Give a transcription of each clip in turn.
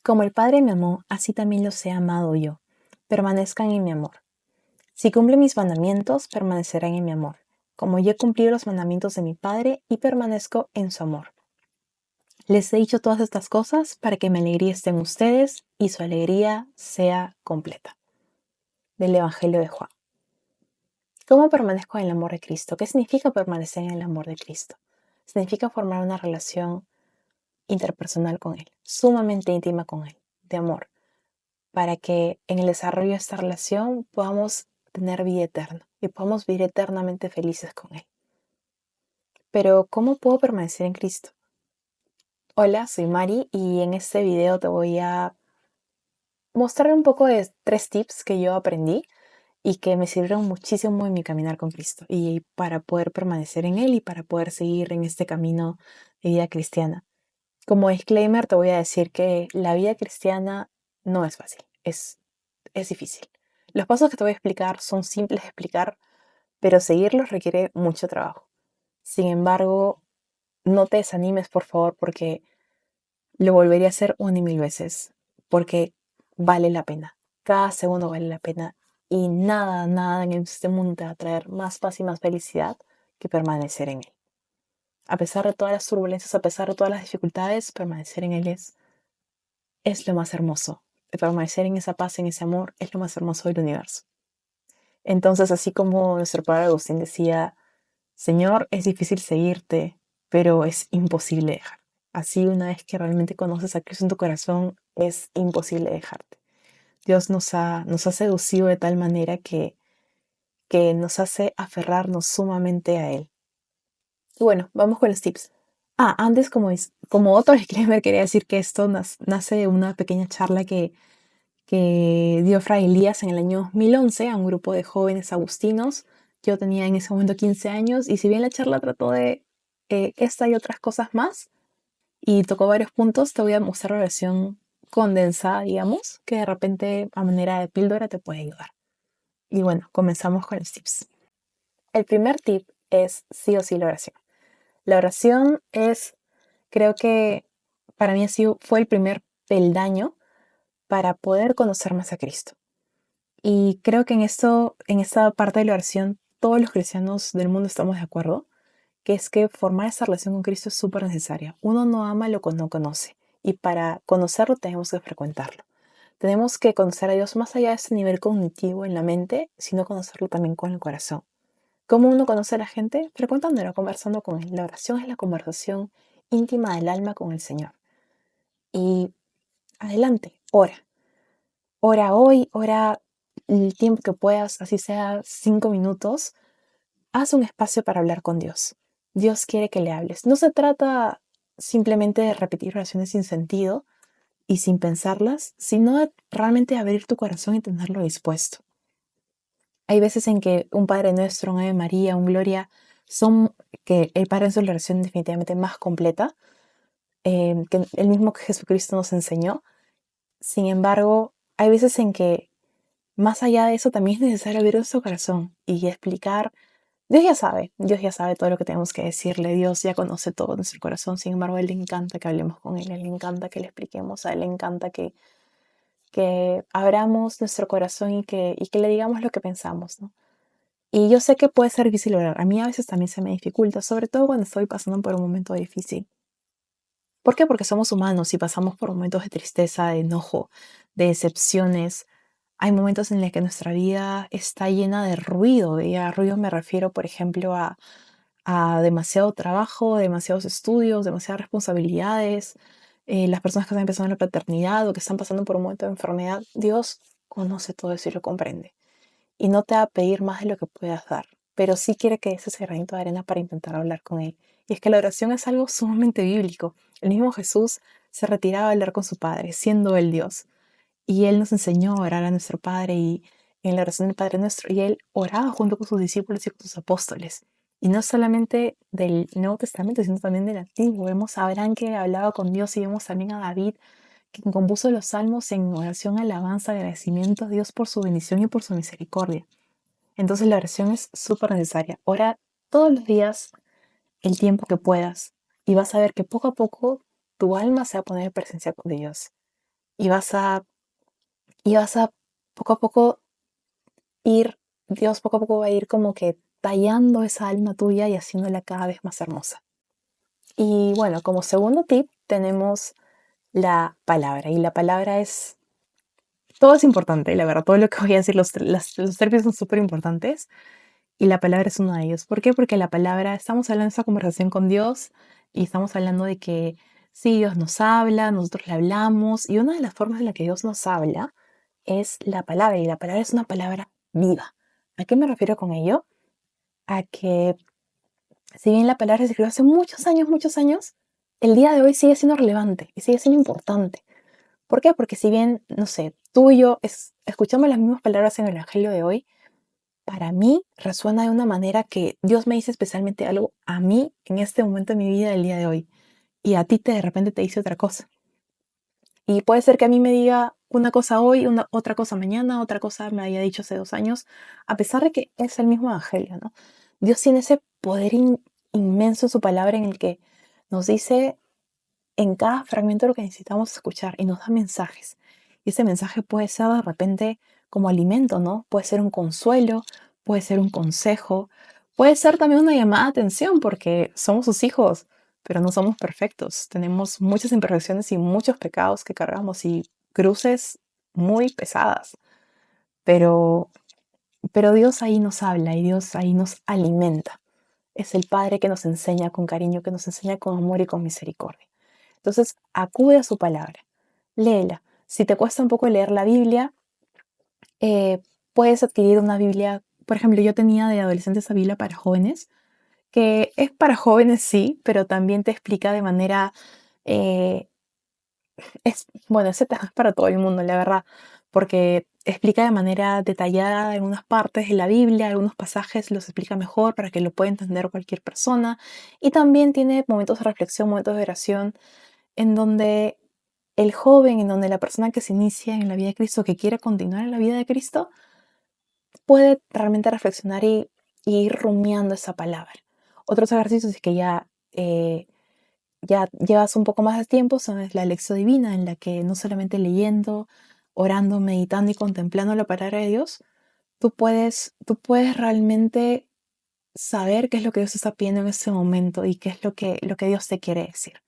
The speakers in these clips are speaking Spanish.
Como el Padre me amó, así también los he amado yo. Permanezcan en mi amor. Si cumplen mis mandamientos, permanecerán en mi amor, como yo he cumplido los mandamientos de mi Padre y permanezco en su amor. Les he dicho todas estas cosas para que mi alegría esté en ustedes y su alegría sea completa. Del Evangelio de Juan. ¿Cómo permanezco en el amor de Cristo? ¿Qué significa permanecer en el amor de Cristo? Significa formar una relación interpersonal con Él, sumamente íntima con Él, de amor, para que en el desarrollo de esta relación podamos tener vida eterna y podamos vivir eternamente felices con Él. Pero, ¿cómo puedo permanecer en Cristo? Hola, soy Mari y en este video te voy a mostrar un poco de 3 tips que yo aprendí y que me sirvieron muchísimo en mi caminar con Cristo y para poder permanecer en Él y para poder seguir en este camino de vida cristiana. Como disclaimer te voy a decir que la vida cristiana no es fácil, es difícil. Los pasos que te voy a explicar son simples de explicar, pero seguirlos requiere mucho trabajo. Sin embargo, no te desanimes, por favor, porque lo volvería a hacer una y mil veces, porque vale la pena. Cada segundo vale la pena y nada en este mundo te va a traer más paz y más felicidad que permanecer en él. A pesar de todas las turbulencias, a pesar de todas las dificultades, permanecer en él es lo más hermoso. De permanecer en esa paz, en ese amor, es lo más hermoso del universo. Entonces, así como nuestro padre Agustín decía, Señor, es difícil seguirte, pero es imposible dejar. Así una vez que realmente conoces a Cristo en tu corazón, es imposible dejarte. Dios nos ha seducido de tal manera que nos hace aferrarnos sumamente a Él. Y bueno, vamos con los tips. Antes, como otro disclaimer, quería decir que esto nace de una pequeña charla que dio Fray Elías en el año 2011 a un grupo de jóvenes agustinos. Yo tenía en ese momento 15 años y si bien la charla trató de esta y otras cosas más y tocó varios puntos, te voy a mostrar la versión condensada, digamos, que de repente a manera de píldora te puede ayudar. Y bueno, comenzamos con los tips. El primer tip es sí o sí la oración. La oración creo que para mí fue el primer peldaño para poder conocer más a Cristo. Y creo que en esta parte de la oración, todos los cristianos del mundo estamos de acuerdo, que es que formar esa relación con Cristo es súper necesaria. Uno no ama lo que no conoce, y para conocerlo tenemos que frecuentarlo. Tenemos que conocer a Dios más allá de ese nivel cognitivo en la mente, sino conocerlo también con el corazón. ¿Cómo uno conoce a la gente? Frecuentándolo, conversando con él. La oración es la conversación íntima del alma con el Señor. Y adelante, ora. Ora hoy, ora el tiempo que puedas, así sea 5 minutos, haz un espacio para hablar con Dios. Dios quiere que le hables. No se trata simplemente de repetir oraciones sin sentido y sin pensarlas, sino de realmente abrir tu corazón y tenerlo dispuesto. Hay veces en que un Padre Nuestro, un Ave María, un Gloria, son que el Padre Nuestro es la oración definitivamente más completa, que el mismo que Jesucristo nos enseñó. Sin embargo, hay veces en que más allá de eso, también es necesario abrir nuestro corazón y explicar. Dios ya sabe todo lo que tenemos que decirle. Dios ya conoce todo nuestro corazón. Sin embargo, a Él le encanta que hablemos con Él, a Él le encanta que le expliquemos, a Él le encanta que abramos nuestro corazón y que le digamos lo que pensamos, ¿no? Y yo sé que puede ser difícil orar. A mí a veces también se me dificulta, sobre todo cuando estoy pasando por un momento difícil. ¿Por qué? Porque somos humanos y pasamos por momentos de tristeza, de enojo, de decepciones. Hay momentos en los que nuestra vida está llena de ruido. Y a ruido me refiero, por ejemplo, a demasiado trabajo, demasiados estudios, demasiadas responsabilidades. Las personas que están empezando la paternidad o que están pasando por un momento de enfermedad, Dios conoce todo eso y lo comprende. Y no te va a pedir más de lo que puedas dar, pero sí quiere que des ese granito de arena para intentar hablar con Él. Y es que la oración es algo sumamente bíblico. El mismo Jesús se retiraba a hablar con su Padre, siendo Él Dios. Y Él nos enseñó a orar a nuestro Padre y en la oración del Padre Nuestro. Y Él oraba junto con sus discípulos y con sus apóstoles. Y no solamente del Nuevo Testamento, sino también del Antiguo. Vemos a Abraham que hablaba con Dios y vemos también a David quien compuso los salmos en oración, alabanza, agradecimiento a Dios por su bendición y por su misericordia. Entonces la oración es súper necesaria. Ora todos los días el tiempo que puedas y vas a ver que poco a poco tu alma se va a poner en presencia de Dios. y y vas a poco a poco Dios poco a poco va a ir como que tallando esa alma tuya y haciéndola cada vez más hermosa. Y bueno, como segundo tip tenemos la palabra. Y la palabra todo es importante, la verdad, todo lo que voy a decir, los términos son súper importantes. Y la palabra es uno de ellos. ¿Por qué? Porque la palabra, estamos hablando de esa conversación con Dios y estamos hablando de que sí, Dios nos habla, nosotros le hablamos. Y una de las formas en la que Dios nos habla es la palabra. Y la palabra es una palabra viva. ¿A qué me refiero con ello? A que si bien la palabra se escribió hace muchos años, el día de hoy sigue siendo relevante y sigue siendo importante. ¿Por qué? Porque si bien, no sé, tú y yo escuchamos las mismas palabras en el Evangelio de hoy, para mí resuena de una manera que Dios me dice especialmente algo a mí en este momento de mi vida el día de hoy y a ti de repente te dice otra cosa. Y puede ser que a mí me diga una cosa hoy, otra cosa mañana, otra cosa me haya dicho hace 2 años, a pesar de que es el mismo Evangelio, ¿no? Dios tiene ese poder inmenso en su palabra en el que nos dice en cada fragmento lo que necesitamos escuchar y nos da mensajes. Y ese mensaje puede ser de repente como alimento, ¿no? Puede ser un consuelo, puede ser un consejo, puede ser también una llamada de atención porque somos sus hijos, pero no somos perfectos. Tenemos muchas imperfecciones y muchos pecados que cargamos y cruces muy pesadas. Pero, pero Dios ahí nos habla y Dios ahí nos alimenta. Es el Padre que nos enseña con cariño, que nos enseña con amor y con misericordia. Entonces, acude a su palabra, léela. Si te cuesta un poco leer la Biblia, eh, puedes adquirir una Biblia. Por ejemplo, yo tenía de adolescente esa Biblia para jóvenes, que es para jóvenes, sí, pero también te explica de manera, eh, bueno, ese tema es para todo el mundo, la verdad, porque explica de manera detallada algunas partes de la Biblia, algunos pasajes los explica mejor para que lo pueda entender cualquier persona, y también tiene momentos de reflexión, momentos de oración en donde el joven, en donde la persona que se inicia en la vida de Cristo, que quiere continuar en la vida de Cristo, puede realmente reflexionar y ir rumiando esa palabra. Otros ejercicios es que ya llevas un poco más de tiempo son la lección divina, en la que no solamente leyendo, orando, meditando y contemplando la palabra de Dios, tú puedes realmente saber qué es lo que Dios está pidiendo en ese momento y qué es lo que Dios te quiere decir.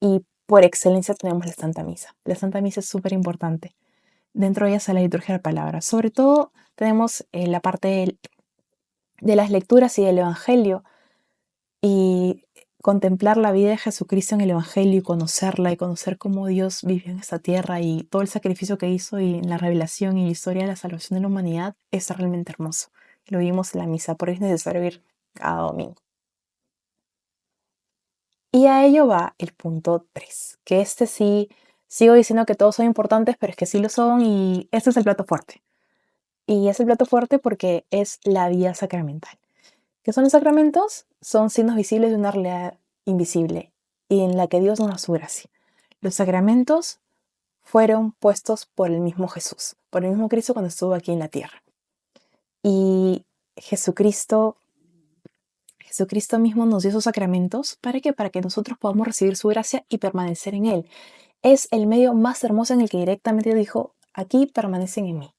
Y por excelencia tenemos la Santa Misa. La Santa Misa es súper importante. Dentro de ella está la liturgia de la palabra. Sobre todo tenemos la parte de las lecturas y del Evangelio y contemplar la vida de Jesucristo en el Evangelio y conocerla y conocer cómo Dios vivió en esta tierra y todo el sacrificio que hizo y en la revelación y la historia de la salvación de la humanidad es realmente hermoso. Lo vimos en la misa, por eso es necesario ir cada domingo. Y a ello va el punto 3, que este sí, sigo diciendo que todos son importantes, pero es que sí lo son y este es el plato fuerte. Y es el plato fuerte porque es la vía sacramental. ¿Qué son los sacramentos? Son signos visibles de una realidad invisible y en la que Dios nos da su gracia. Los sacramentos fueron puestos por el mismo Jesús, por el mismo Cristo cuando estuvo aquí en la tierra. Y Jesucristo Jesucristo mismo nos dio esos sacramentos. ¿Para qué? Para que nosotros podamos recibir su gracia y permanecer en Él. Es el medio más hermoso en el que directamente dijo, aquí permanecen en mí.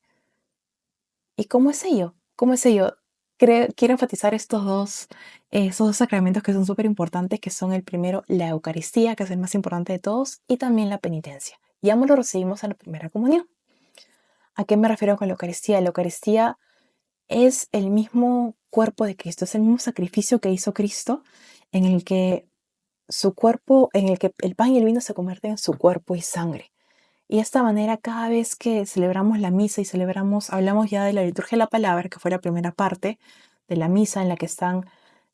¿Y cómo es ello? ¿Cómo es ello? Quiero enfatizar esos dos sacramentos que son súper importantes, que son el primero, la Eucaristía, que es el más importante de todos, y también la penitencia. Y ambos lo recibimos en la primera comunión. ¿A qué me refiero con la Eucaristía? La Eucaristía es el mismo cuerpo de Cristo, es el mismo sacrificio que hizo Cristo, en el que su cuerpo, en el que el pan y el vino se convierten en su cuerpo y sangre. Y de esta manera, cada vez que celebramos la misa y hablamos ya de la liturgia de la palabra, que fue la primera parte de la misa en la que están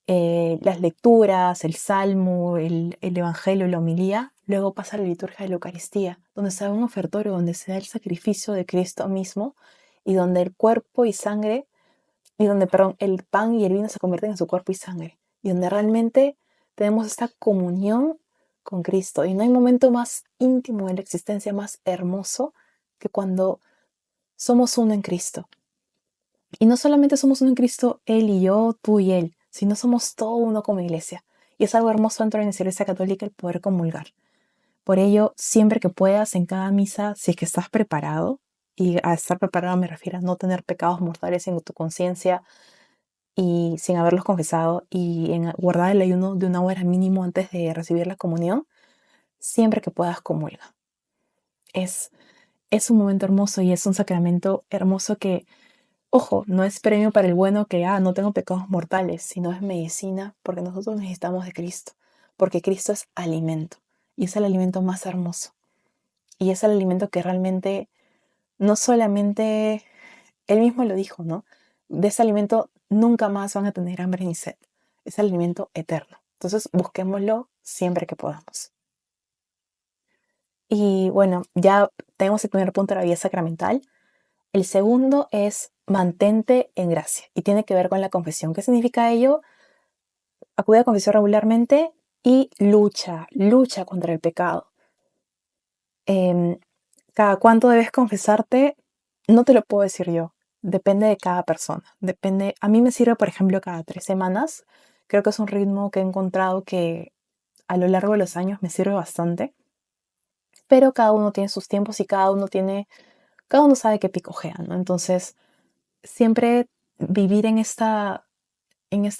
las lecturas, el salmo, el evangelio, la homilía, luego pasa la liturgia de la Eucaristía, donde se da un ofertorio, donde se da el sacrificio de Cristo mismo y donde el cuerpo y sangre y donde, perdón, el pan y el vino se convierten en su cuerpo y sangre, y donde realmente tenemos esta comunión con Cristo. Y no hay momento más íntimo de la existencia, más hermoso, que cuando somos uno en Cristo. Y no solamente somos uno en Cristo, Él y yo, tú y Él, sino somos todo uno como iglesia. Y es algo hermoso dentro de la Iglesia Católica el poder comulgar. Por ello, siempre que puedas en cada misa, si es que estás preparado, y a estar preparado me refiero a no tener pecados mortales en tu conciencia y sin haberlos confesado, y en guardar el ayuno de 1 hora mínimo antes de recibir la comunión, siempre que puedas comulga. Es, es un momento hermoso y es un sacramento hermoso que, ojo, no es premio para el bueno que, no tengo pecados mortales, sino es medicina porque nosotros necesitamos de Cristo, porque Cristo es alimento y es el alimento más hermoso y es el alimento que realmente no solamente, él mismo lo dijo, ¿no? De ese alimento nunca más van a tener hambre ni sed, es el alimento eterno. Entonces busquémoslo siempre que podamos. Y bueno, ya tenemos el primer punto de la vida sacramental. El segundo es mantente en gracia y tiene que ver con la confesión. ¿Qué significa ello? Acude a confesión regularmente y lucha contra el pecado. Cada cuánto debes confesarte, no te lo puedo decir yo. Depende de cada persona. Depende. A mí me sirve, por ejemplo, cada 3 semanas. Creo que es un ritmo que he encontrado que a lo largo de los años me sirve bastante. Pero cada uno tiene sus tiempos y cada uno sabe qué picojea, ¿no? Entonces, siempre vivir en esta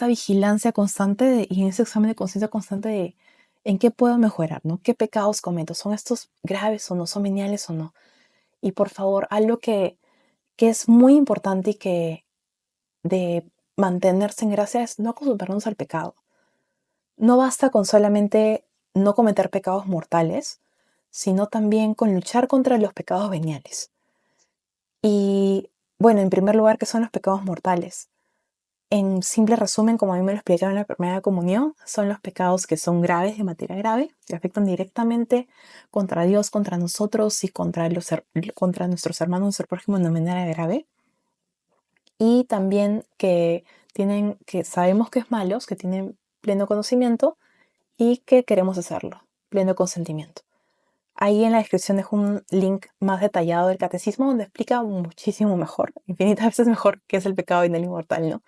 vigilancia constante y en ese examen de conciencia constante de en qué puedo mejorar, ¿no? ¿Qué pecados cometo? ¿Son estos graves o no? ¿Son veniales o no? Y por favor, algo que es muy importante y que de mantenerse en gracia es no acostumbrarnos al pecado. No basta con solamente no cometer pecados mortales, sino también con luchar contra los pecados veniales. Y bueno, en primer lugar, ¿qué son los pecados mortales? En simple resumen, como a mí me lo explicaron en la primera comunión, son los pecados que son graves, de materia grave, que afectan directamente contra Dios, contra nosotros y contra nuestros hermanos, nuestro prójimo de manera grave. Y también que sabemos que es malos, que tienen pleno conocimiento y que queremos hacerlo, pleno consentimiento. Ahí en la descripción dejo un link más detallado del catecismo donde explica muchísimo mejor, infinitas veces mejor, qué es el pecado venial y mortal, ¿no?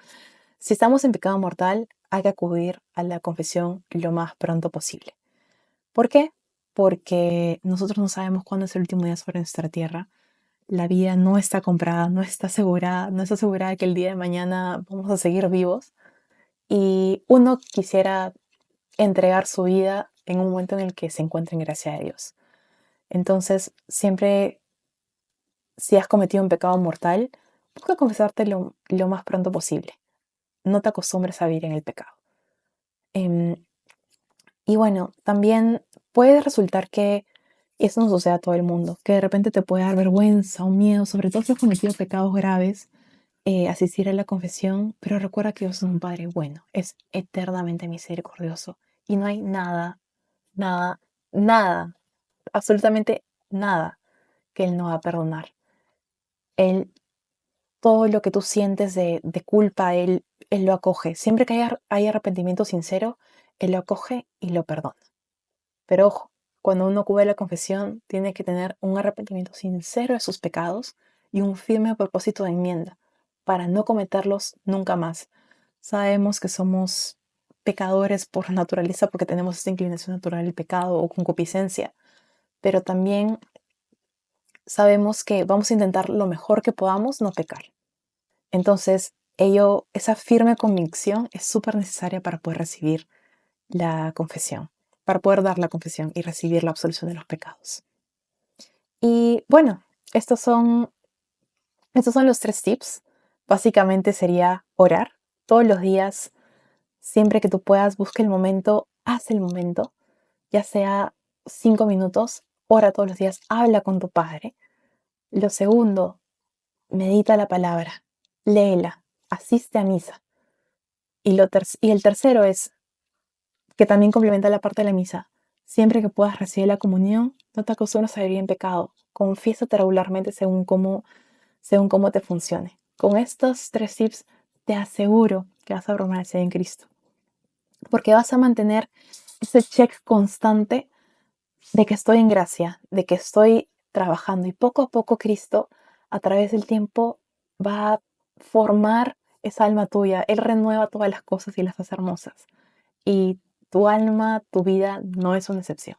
Si estamos en pecado mortal, hay que acudir a la confesión lo más pronto posible. ¿Por qué? Porque nosotros no sabemos cuándo es el último día sobre nuestra tierra. La vida no está comprada, no está asegurada que el día de mañana vamos a seguir vivos. Y uno quisiera entregar su vida en un momento en el que se encuentre en gracia de Dios. Entonces, siempre, si has cometido un pecado mortal, busca confesarte lo más pronto posible. No te acostumbres a vivir en el pecado. Em, y bueno, también puede resultar que eso no suceda a todo el mundo, que de repente te puede dar vergüenza o miedo, sobre todo si has cometido pecados graves, asistir a la confesión, pero recuerda que Dios es un Padre bueno, es eternamente misericordioso y no hay nada, nada, nada, absolutamente nada que Él no va a perdonar. Él, todo lo que tú sientes de culpa, Él lo acoge. Siempre que hay arrepentimiento sincero, Él lo acoge y lo perdona. Pero ojo, cuando uno acude a la confesión, tiene que tener un arrepentimiento sincero de sus pecados y un firme propósito de enmienda para no cometerlos nunca más. Sabemos que somos pecadores por naturaleza porque tenemos esta inclinación natural al pecado o concupiscencia, pero también sabemos que vamos a intentar lo mejor que podamos no pecar. Entonces, esa firme convicción es súper necesaria para poder recibir la confesión, para poder dar la confesión y recibir la absolución de los pecados. Y bueno, estos son los 3 tips. Básicamente sería orar todos los días, siempre que tú puedas, busca el momento, haz el momento, ya sea 5 minutos, ora todos los días, habla con tu Padre. Lo segundo, medita la palabra, léela, asiste a misa. Y el tercero es, que también complementa la parte de la misa, siempre que puedas recibir la comunión, no te acostumbres a vivir en pecado, confiésate regularmente según cómo te funcione. Con estos 3 tips te aseguro que vas a permanecer en Cristo, porque vas a mantener ese check constante de que estoy en gracia, de que estoy trabajando y poco a poco Cristo a través del tiempo va a formar esa alma tuya. Él renueva todas las cosas y las hace hermosas. Y tu alma, tu vida no es una excepción.